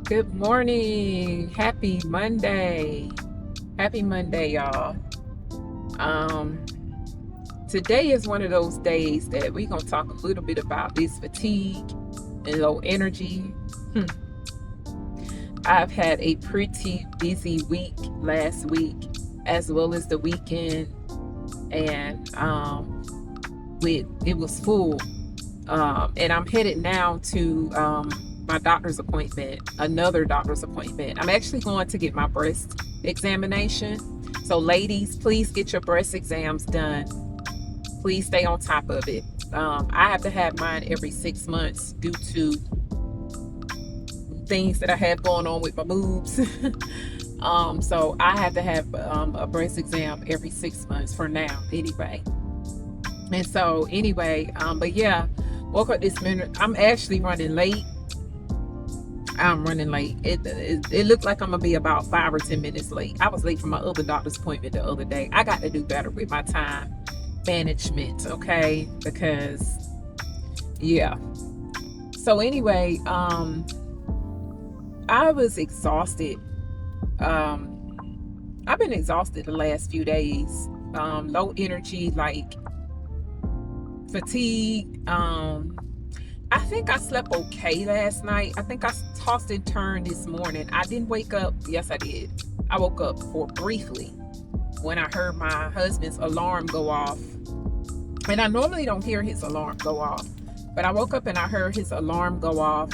Good morning. Happy Monday. Happy Monday, y'all. Um, Today is one of those days that we're gonna talk a little bit about this fatigue and low energy. Hmm. I've had a pretty busy week last week, as well as the weekend, and it was full. And I'm headed now to my doctor's appointment, another doctor's appointment. I'm actually going to get my breast examination. So, ladies, please get your breast exams done. Please stay on top of it. I have to have mine every 6 months due to things that I have going on with my boobs. So I have to have a breast exam every 6 months for now, anyway. And so, anyway, but yeah, woke up this minute. I'm actually running late. I'm running late. It looked like I'm gonna be about 5 or 10 minutes late. I was late for my other doctor's appointment the other day. I got to do better with my time management, okay? Because yeah. So anyway, I was exhausted. I've been exhausted the last few days. Low energy, like fatigue. I think I slept okay last night. I think I tossed and turned this morning. I didn't wake up. Yes, I did. I woke up for briefly when I heard my husband's alarm go off. And I normally don't hear his alarm go off, but I woke up and I heard his alarm go off.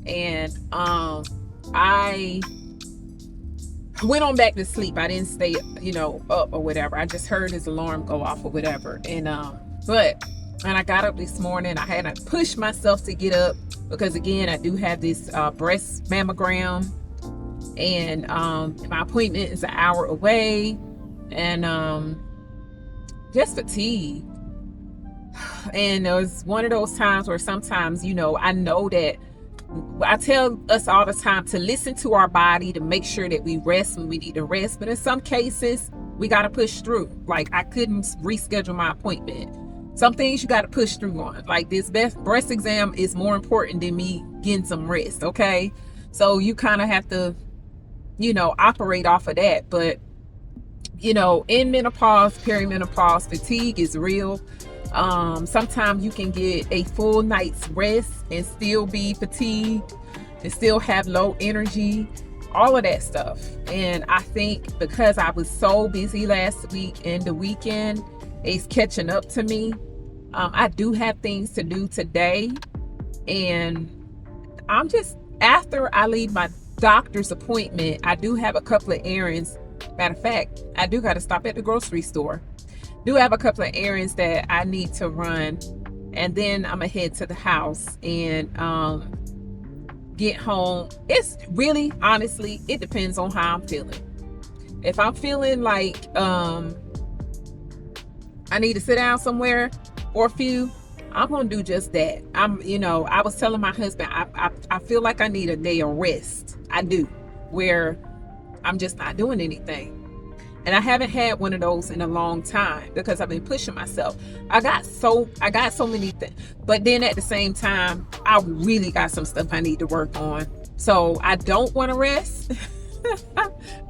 And I went on back to sleep. I didn't stay, up or whatever. I just heard his alarm go off or whatever. And I got up this morning. I had to push myself to get up because, again, I do have this breast mammogram, and my appointment is an hour away, and just fatigue. And it was one of those times where sometimes, I know that I tell us all the time to listen to our body, to make sure that we rest when we need to rest. But in some cases, we got to push through. Like, I couldn't reschedule my appointment. Some things you got to push through on. Like, this breast exam is more important than me getting some rest, okay? So you kind of have to, operate off of that. But, in menopause, perimenopause, fatigue is real. Sometimes you can get a full night's rest and still be fatigued and still have low energy, all of that stuff. And I think because I was so busy last week and the weekend is catching up to me. I do have things to do today, and I'm just, after I leave my doctor's appointment, I do have a couple of errands. Matter of fact, I do got to stop at the grocery store. Do have a couple of errands that I need to run, and then I'm gonna head to the house and get home. It's really, honestly, it depends on how I'm feeling. If I'm feeling like I need to sit down somewhere or a few, I'm gonna do just that. I was telling my husband, I feel like I need a day of rest. I do, where I'm just not doing anything. And I haven't had one of those in a long time because I've been pushing myself. I got so many things, but then at the same time, I really got some stuff I need to work on. So I don't want to rest.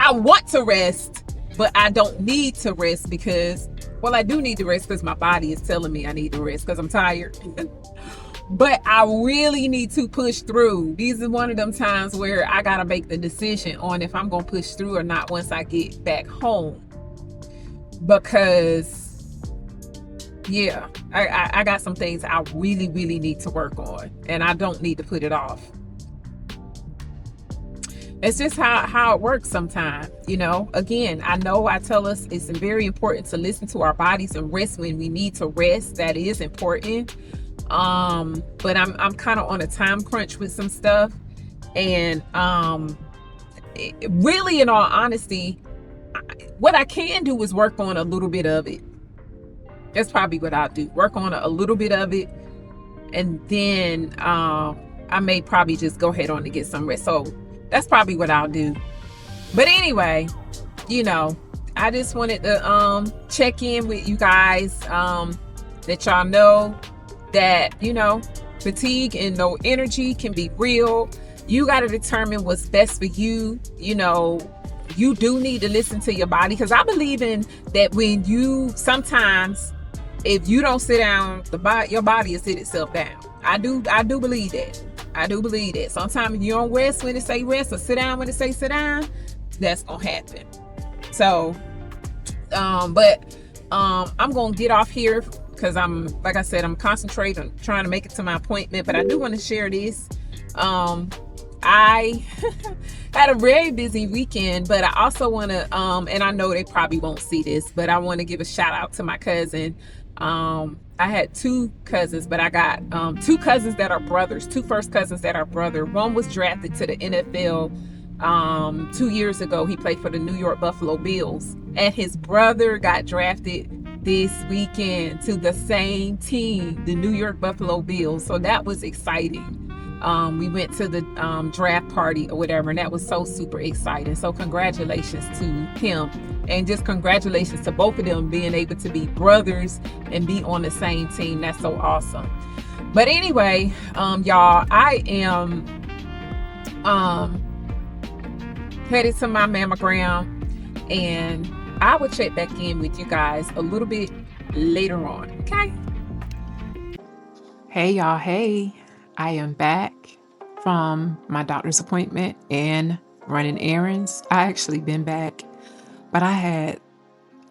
I want to rest, but I don't need to rest because, well, I do need to rest because my body is telling me I need to rest because I'm tired. But I really need to push through. These are one of them times where I got to make the decision on if I'm going to push through or not once I get back home. Because, yeah, I got some things I really, really need to work on. And I don't need to put it off. It's just how it works sometimes, Again, I know I tell us it's very important to listen to our bodies and rest when we need to rest. That is important. But I'm kind of on a time crunch with some stuff, and really, in all honesty, what I can do is work on a little bit of it. That's probably what I'll do. Work on a little bit of it, and then I may probably just go ahead on and get some rest. So that's probably what I'll do. But anyway, I just wanted to check in with you guys, let y'all know that fatigue and no energy can be real. You got to determine what's best for you. You do need to listen to your body, because I believe in that. When you sometimes, if you don't sit down, your body will sit itself down. I do believe that. I do believe that. Sometimes you don't rest when it say rest, or sit down when it say sit down. That's gonna happen. So, I'm gonna get off here because like I said, I'm concentrating on trying to make it to my appointment. But I do want to share this. I had a very busy weekend, but I also want to, and I know they probably won't see this, but I want to give a shout out to my cousin. I had two cousins, but I got two cousins that are brothers, two first cousins that are brother. One was drafted to the NFL 2 years ago. He played for the New York Buffalo Bills, and his brother got drafted this weekend to the same team, the New York Buffalo Bills. So that was exciting. We went to the draft party or whatever, and that was so super exciting. So congratulations to him, and just congratulations to both of them being able to be brothers and be on the same team. That's so awesome. But anyway, y'all, I am headed to my mammogram, and I will check back in with you guys a little bit later on. Okay. Hey y'all, hey. I am back from my doctor's appointment and running errands. I actually been back, but I had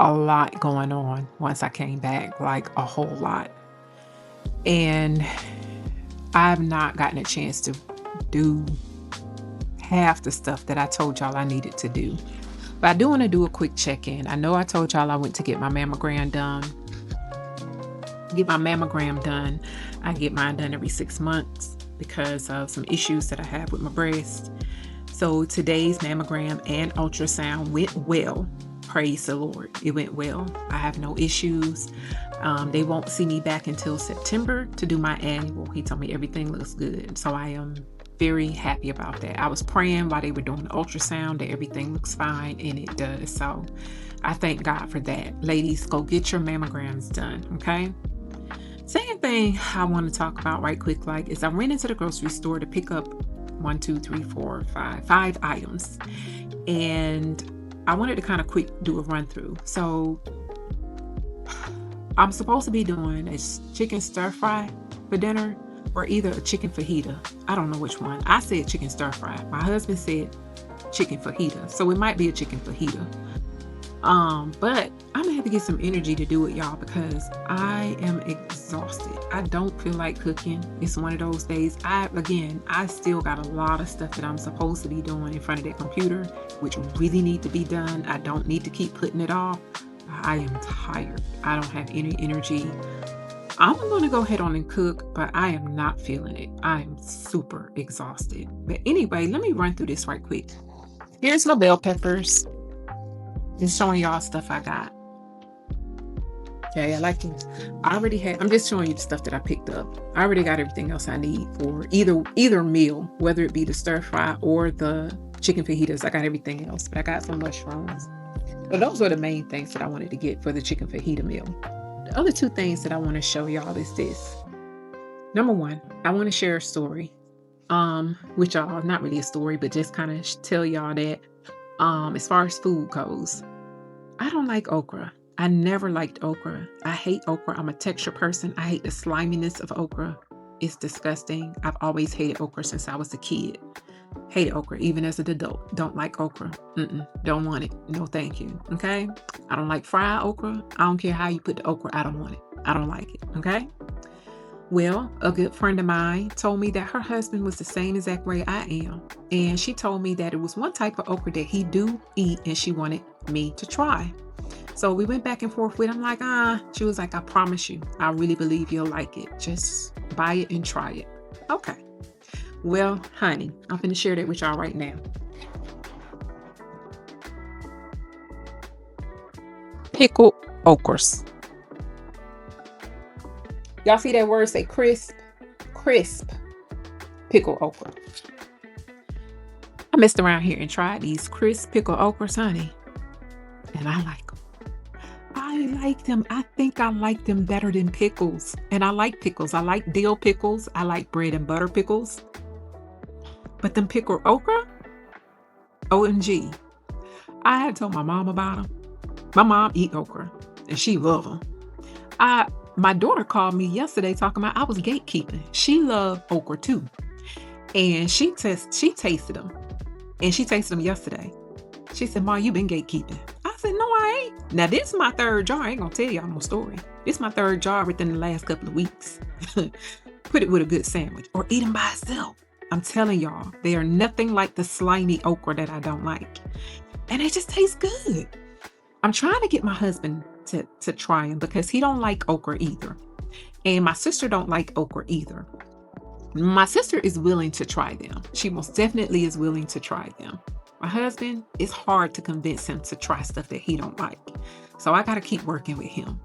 a lot going on once I came back, like a whole lot. And I've not gotten a chance to do half the stuff that I told y'all I needed to do. But I do want to do a quick check-in. I know I told y'all I went to get my mammogram done. I get mine done every 6 months because of some issues that I have with my breast. So today's mammogram and ultrasound went well. Praise the Lord. It went well. I have no issues. They won't see me back until September to do my annual. He told me everything looks good. So I am very happy about that. I was praying while they were doing the ultrasound that everything looks fine, and it does. So I thank God for that. Ladies, go get your mammograms done, okay? Second thing I want to talk about right quick, is I ran into the grocery store to pick up 5 items, and I wanted to kind of quick do a run through. So I'm supposed to be doing a chicken stir fry for dinner, or either a chicken fajita. I don't know which one. I said chicken stir fry. My husband said chicken fajita, so it might be a chicken fajita. But I'm gonna have to get some energy to do it, y'all, because I am exhausted. I don't feel like cooking. It's one of those days. I still got a lot of stuff that I'm supposed to be doing in front of that computer, which really need to be done. I don't need to keep putting it off. I am tired. I don't have any energy. I'm gonna go ahead on and cook, but I am not feeling it. I'm super exhausted. But anyway, let me run through this right quick. Here's my bell peppers. Just showing y'all stuff I got. Okay, I like these. I'm just showing you the stuff that I picked up. I already got everything else I need for either meal, whether it be the stir fry or the chicken fajitas. I got everything else, but I got some mushrooms. But those were the main things that I wanted to get for the chicken fajita meal. The other two things that I want to show y'all is this. Number one, I want to share a story. With y'all, not really a story, but just kind of tell y'all that as far as food goes, I don't like okra. I never liked okra. I hate okra. I'm a texture person. I hate the sliminess of okra. It's disgusting. I've always hated okra since I was a kid. Hated okra, even as an adult. Don't like okra. Don't want it. No, thank you. Okay? I don't like fried okra. I don't care how you put the okra. I don't want it. I don't like it. Okay? Well, a good friend of mine told me that her husband was the same exact way I am. And she told me that it was one type of okra that he do eat, and she wanted me to try. So we went back and forth with him like, She was like, I promise you, I really believe you'll like it. Just buy it and try it. Okay. Well, honey, I'm going to share that with y'all right now. Pickled okras. Y'all see that word say crisp? Crisp pickled okra. I messed around here and tried these crisp pickled okras, honey. And I like them. I really like them. I think I like them better than pickles. And I like pickles. I like dill pickles. I like bread and butter pickles. But them pickled okra, OMG. I had told my mom about them. My mom eat okra and she love them. My daughter called me yesterday talking about I was gatekeeping. She loved okra too. And she tasted them. And she tasted them yesterday. She said, "Ma, you been gatekeeping." I said, "No, I ain't." Now, this is my third jar. I ain't gonna tell y'all no story. This is my third jar within the last couple of weeks. Put it with a good sandwich or eat them by itself. I'm telling y'all, they are nothing like the slimy okra that I don't like. And they just taste good. I'm trying to get my husband to try them because he don't like okra either. And my sister don't like okra either. My sister is willing to try them. She most definitely is willing to try them. My husband, it's hard to convince him to try stuff that he don't like. So I got to keep working with him.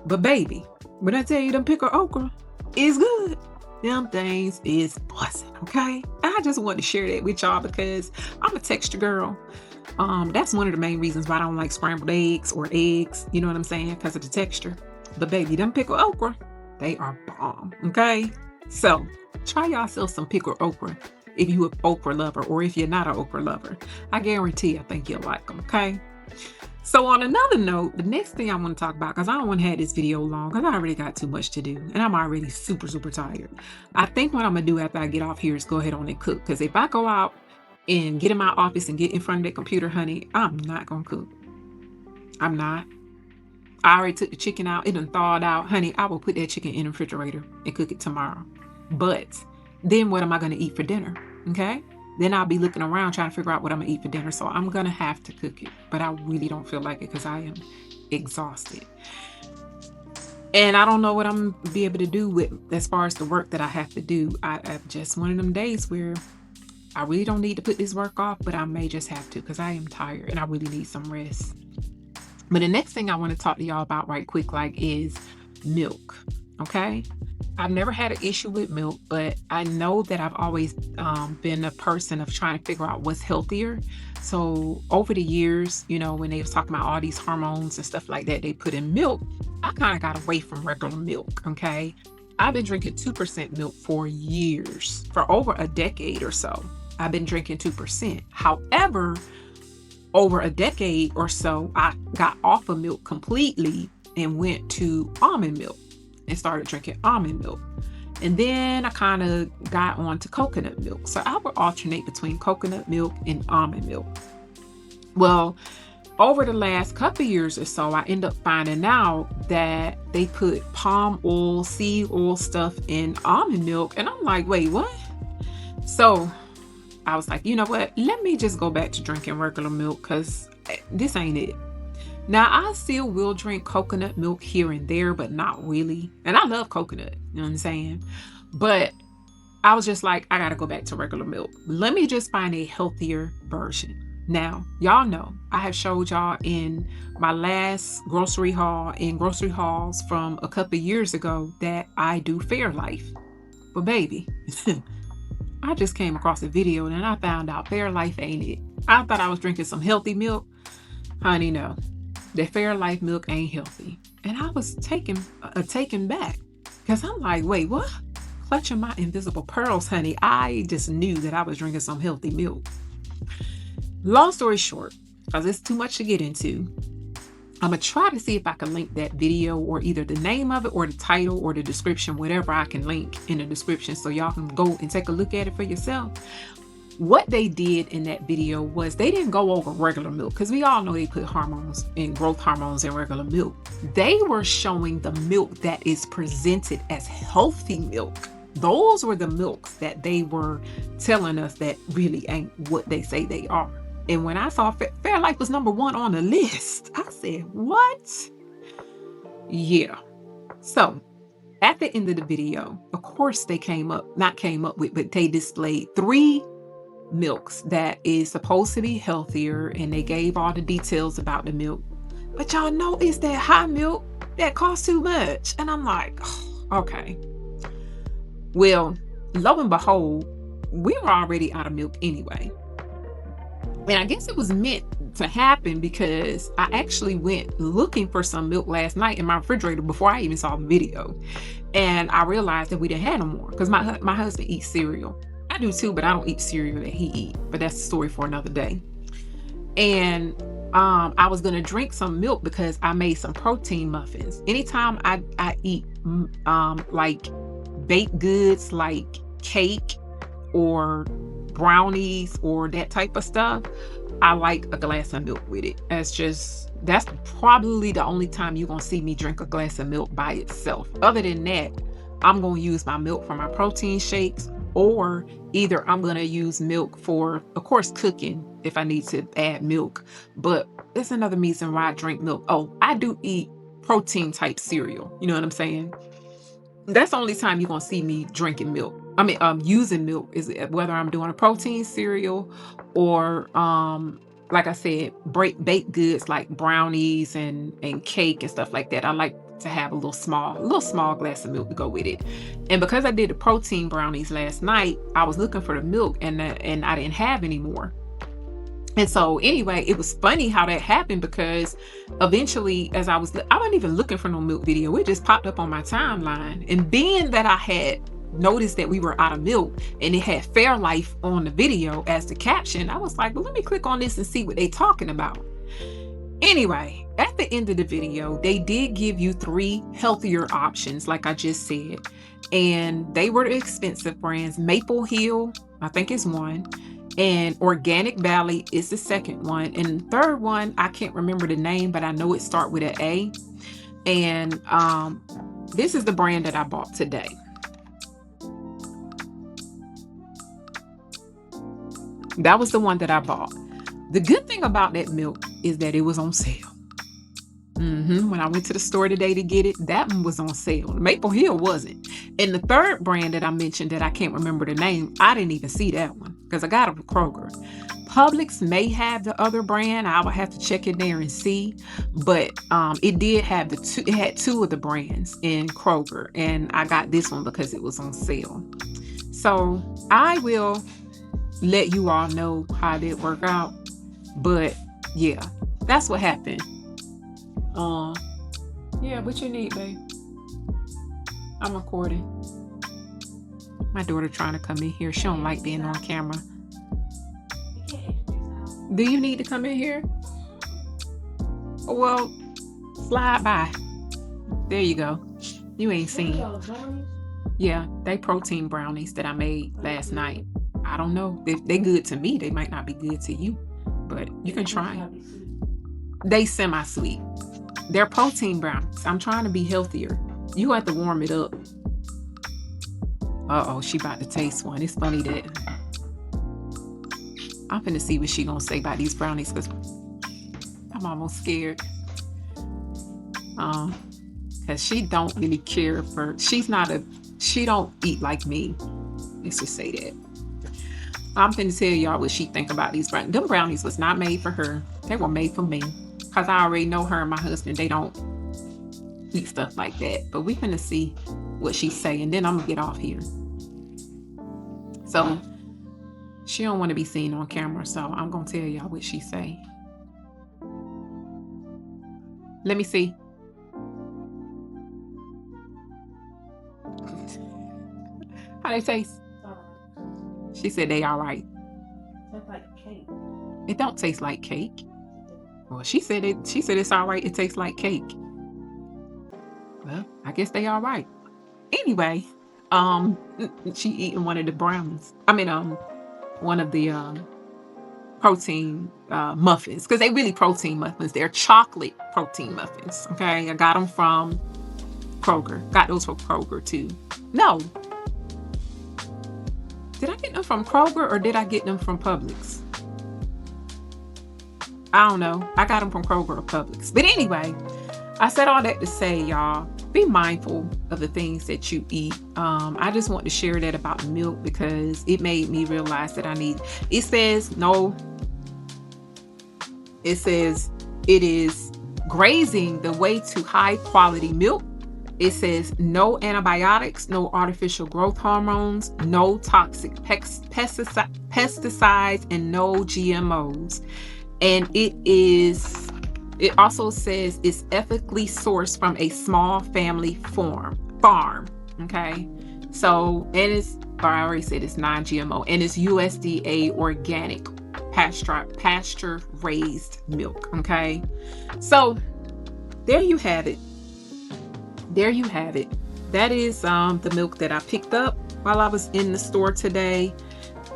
But baby, when I tell you them pickled okra is good, them things is busting, okay? I just want to share that with y'all because I'm a texture girl. That's one of the main reasons why I don't like scrambled eggs or eggs. You know what I'm saying? Because of the texture. But baby, them pickled okra, they are bomb, okay? So try yourself some pickled okra if you're an okra lover or if you're not an okra lover. I guarantee I think you'll like them, okay? So on another note, the next thing I want to talk about, because I don't want to have this video long because I already got too much to do and I'm already super, super tired. I think what I'm going to do after I get off here is go ahead on and cook, because if I go out and get in my office and get in front of that computer, honey, I'm not going to cook. I'm not. I already took the chicken out. It done thawed out. Honey, I will put that chicken in the refrigerator and cook it tomorrow. But then what am I going to eat for dinner? Okay? Then I'll be looking around trying to figure out what I'm going to eat for dinner. So I'm going to have to cook it. But I really don't feel like it because I am exhausted. And I don't know what I'm going to be able to do with as far as the work that I have to do. I just one of them days where I really don't need to put this work off, but I may just have to because I am tired and I really need some rest. But the next thing I want to talk to y'all about right quick, is milk. Okay? I've never had an issue with milk, but I know that I've always been a person of trying to figure out what's healthier. So over the years, when they was talking about all these hormones and stuff like that they put in milk, I kind of got away from regular milk. Okay? I've been drinking 2% milk for years, for over a decade or so. I've been drinking 2%. However, over a decade or so, I got off of milk completely and went to almond milk and started drinking almond milk. And then I kind of got on to coconut milk. So I would alternate between coconut milk and almond milk. Well, over the last couple years or so, I end up finding out that they put palm oil, seed oil stuff in almond milk. And I'm like, wait, what? So I was like, you know what? Let me just go back to drinking regular milk because this ain't it. Now, I still will drink coconut milk here and there, but not really. And I love coconut, you know what I'm saying? But I was just like, I got to go back to regular milk. Let me just find a healthier version. Now, y'all know I have showed y'all in my last grocery haul, in grocery hauls from a couple years ago, that I do Fairlife. But baby, I just came across a video and I found out Fairlife ain't it. I thought I was drinking some healthy milk. Honey, no. The Fairlife milk ain't healthy. And I was taken back because I'm like, wait, what? Clutching my invisible pearls, honey. I just knew that I was drinking some healthy milk. Long story short, because it's too much to get into, I'm going to try to see if I can link that video or either the name of it or the title or the description, whatever I can link in the description so y'all can go and take a look at it for yourself. What they did in that video was they didn't go over regular milk because we all know they put hormones and growth hormones in regular milk. They were showing the milk that is presented as healthy milk. Those were the milks that they were telling us that really ain't what they say they are. And when I saw Fairlife was number 1 on the list, I said, what? Yeah. So at the end of the video, of course they but they displayed 3 milks that is supposed to be healthier, and they gave all the details about the milk. But y'all know it's that high milk that costs too much. And I'm like, oh, okay. Well, lo and behold, we were already out of milk anyway. And I guess it was meant to happen because I actually went looking for some milk last night in my refrigerator before I even saw the video. And I realized that we didn't have no more because my husband eats cereal. I do too, but I don't eat cereal that he eats. But that's a story for another day. And I was gonna drink some milk because I made some protein muffins. Anytime I eat like baked goods like cake or brownies or that type of stuff, I like a glass of milk with it. That's probably the only time you're gonna see me drink a glass of milk by itself. Other than that, I'm gonna use my milk for my protein shakes, or either I'm gonna use milk for, of course, cooking if I need to add milk. But it's another reason why I drink milk. Oh, I do eat protein type cereal. You know what I'm saying? That's the only time you're gonna see me drinking milk. I mean, using milk is whether I'm doing a protein cereal or, like I said, baked goods like brownies and cake and stuff like that. I like to have a little small glass of milk to go with it. And because I did the protein brownies last night, I was looking for the milk and I didn't have any more. And so anyway, it was funny how that happened because eventually I wasn't even looking for no milk video. It just popped up on my timeline. And being that I had noticed that we were out of milk and it had Fairlife on the video as the caption, I was like, well, let me click on this and see what they talking about. Anyway, at the end of the video, they did give you 3 healthier options, like I just said. And they were the expensive brands. Maple Hill, I think is one. And Organic Valley is the second one. And the third one, I can't remember the name, but I know it starts with an A. And this is the brand that I bought today. That was the one that I bought. The good thing about that milk is that it was on sale. When I went to the store today to get it, that one was on sale. Maple Hill wasn't. And the third brand that I mentioned that I can't remember the name, I didn't even see that one because I got it from Kroger. Publix may have the other brand. I would have to check in there and see. But it did have it had 2 of the brands in Kroger. And I got this one because it was on sale. So I will let you all know how that worked out. But yeah, that's what happened. Yeah, what you need, babe? I'm recording. My daughter trying to come in here. She don't like being on camera. Do you need to come in here? Well, slide by. There you go. You ain't seen. Yeah, they protein brownies that I made last night. I don't know. If they good to me, they might not be good to you. But you can try. They semi-sweet. They're protein brownies. I'm trying to be healthier. You have to warm it up. Uh-oh, she about to taste one. It's funny that I'm finna see what she gonna say about these brownies because I'm almost scared. Because she don't really care for, she don't eat like me. Let's just say that. I'm finna tell y'all what she think about these brownies. Them brownies was not made for her. They were made for me. Because I already know her and my husband, they don't eat stuff like that. But we finna see what she say, and then I'm gonna get off here. So she don't want to be seen on camera, so I'm gonna tell y'all what she say. Let me see. How they taste? She said they all right. Tastes like cake. It don't taste like cake. Well, she said it's all right. It tastes like cake. Well, I guess they all right. Anyway, she eating one of the brownies. I mean, one of the protein muffins, because they really protein muffins. They're chocolate protein muffins. Okay, I got them from Kroger. Got those from Kroger too. No, did I get them from Kroger or did I get them from Publix? I don't know. I got them from Kroger or Publix. But anyway, I said all that to say, y'all, be mindful of the things that you eat. I just want to share that about milk because it made me realize that it says it is grazing the way to high quality milk, It says no antibiotics, no artificial growth hormones, no toxic pesticides, and no GMOs. And it also says it's ethically sourced from a small family farm. Okay. So, and I already said it's non-GMO, and it's USDA organic pasture raised milk. Okay. So there you have it. There you have it. That is the milk that I picked up while I was in the store today.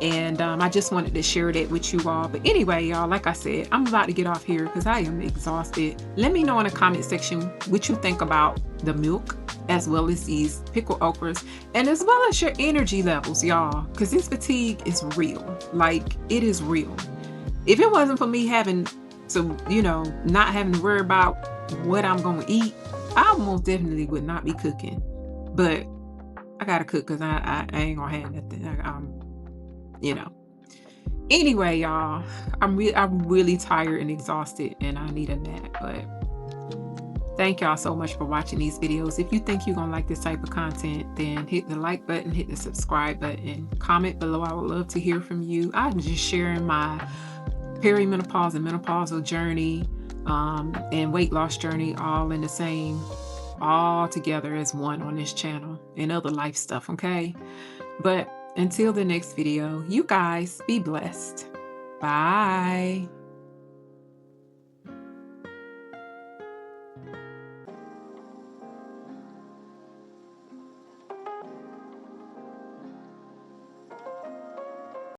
And I just wanted to share that with you all. But anyway, y'all, like I said, I'm about to get off here because I am exhausted. Let me know in the comment section what you think about the milk, as well as these pickled okras, and as well as your energy levels, y'all, because this fatigue is real. Like, it is real. If it wasn't for me having to, not having to worry about what I'm going to eat, I most definitely would not be cooking. But I got to cook because I ain't going to have nothing. Anyway, y'all, I'm really tired and exhausted, and I need a nap. But thank y'all so much for watching these videos. If you think you're gonna like this type of content, then hit the like button, hit the subscribe button, comment below. I would love to hear from you. I'm just sharing my perimenopause and menopausal journey and weight loss journey all together as one on this channel, and other life stuff. Okay, but until the next video, you guys be blessed. Bye.